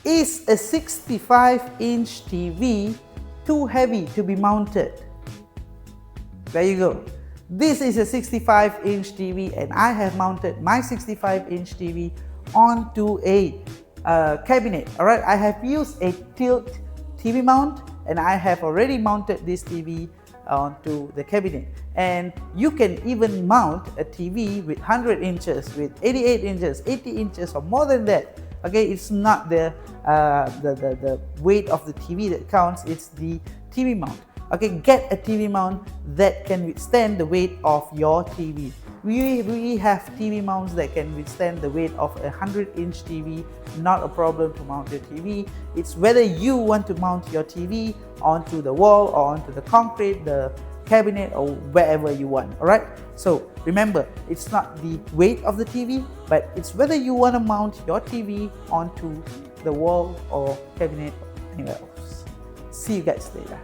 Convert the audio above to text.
Is a 65-inch TV too heavy to be mounted? There you go. This is a 65-inch TV and I have mounted my 65-inch TV onto a cabinet. Alright, I have used a tilt TV mount and I have already mounted this TV onto the cabinet. And you can even mount a TV with 100 inches, with 88 inches, 80 inches or more than that. Okay, it's not the weight of the TV that counts, it's the TV mount. Okay, get a TV mount that can withstand the weight of your TV. We have TV mounts that can withstand the weight of a 100-inch TV, not a problem to mount your TV. It's whether you want to mount your TV onto the wall or onto the concrete, the cabinet or wherever you want. Alright, so remember, it's not the weight of the TV, but it's whether you want to mount your TV onto the wall or cabinet or anywhere else. See you guys later.